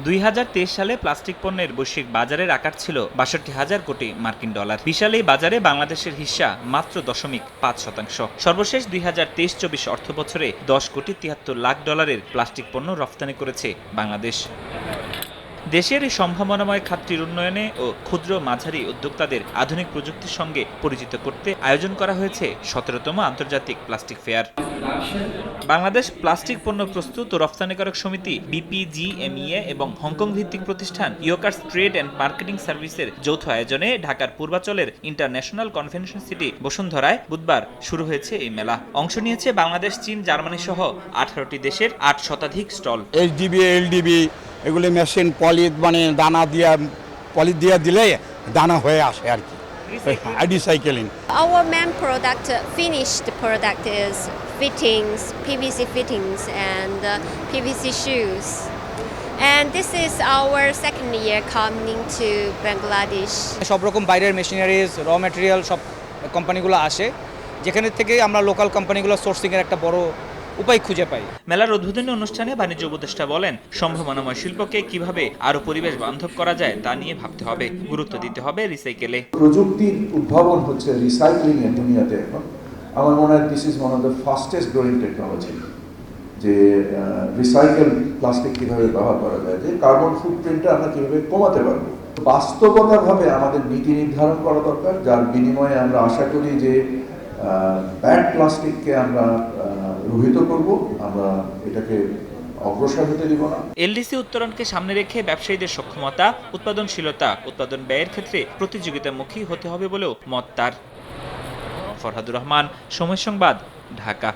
2023 সালে প্লাস্টিক পণ্যের বৈশ্বিক বাজারের আকার ছিল ৬২,০০০ কোটি মার্কিন ডলার। বিশাল এই বাজারে বাংলাদেশের হিস্সা মাত্র 0.5%। সর্বশেষ 2023-24 অর্থবছরে 10,73,00,০০০ প্লাস্টিক পণ্য রফতানি করেছে বাংলাদেশ। দেশের এই সম্ভাবনাময় খাতটির উন্নয়নে ও ক্ষুদ্র মাঝারি উদ্যোক্তাদের আধুনিক প্রযুক্তির সঙ্গে পরিচিত করতে আয়োজন করা হয়েছে 17তম আন্তর্জাতিক প্লাস্টিক ফেয়ার। বাংলাদেশ প্লাস্টিক পণ্য প্রস্তুত ও রফতানিকারক সমিতি BPGMEA এবং হংকং ভিত্তিক প্রতিষ্ঠান ইয়োকার্স ট্রেড অ্যান্ড মার্কেটিং সার্ভিসের যৌথ আয়োজনে ঢাকার পূর্বাচলের ইন্টারন্যাশনাল কনভেনশন সিটি বসুন্ধরায় বুধবার শুরু হয়েছে এই মেলা। অংশ নিয়েছে বাংলাদেশ, চীন, জার্মানি সহ 18টি দেশের 8 শতাধিক স্টল। HDB LDB এগুলি মেশিন দানা দিয়ে দিলে দানা হয়ে আসে আর কি, recycling. Our main product, finished product, is fittings, PVC fittings and PVC shoes. And this is our second year coming to Bangladesh. সব রকম বাইরের মেশিনারিজ, র ম্যাটেরিয়াল সব কোম্পানিগুলো আসে, যেখানে থেকে আমরা লোকাল কোম্পানিগুলো সোর্সিংয়ের একটা বড় উপায় খুঁজে পাই। মেলার উদ্বোধনী অনুষ্ঠানে বাণিজ্য উপদেষ্টা বলেন, সম্ভাবনাময় শিল্পকে কিভাবে আরো পরিবেশ বান্ধব করা যায় তা নিয়ে ভাবতে হবে, গুরুত্ব দিতে হবে রিসাইকেলে। প্রযুক্তির উদ্ভাবন হচ্ছে রিসাইক্লিং এর দুনিয়াতে এখন। আমার মনে হয় this is one of the fastest growing technology, যে রিসাইকেল প্লাস্টিক কিভাবে ব্যবহার করা যায়, যে কার্বন ফুটপ্রিন্টটা আমরা কিভাবে কমাতে পারবো। বাস্তবতাভাবে আমাদের নীতি নির্ধারণ করা দরকার, যার বিনিময়ে আমরা আশা করি যে ব্যাড প্লাস্টিককে আমরা রহিত করব, আমরা এটাকে অগ্রসর হতে দিব না। এলডিসি উত্তরণকে সামনে রেখে ব্যবসায়ীদের সক্ষমতা, উৎপাদনশীলতা, উৎপাদন ব্যয়ের ক্ষেত্রে প্রতিযোগিতামুখী হতে হবে বলেও মত তার। ফরহাদুর রহমান, সময় সংবাদ, ঢাকা।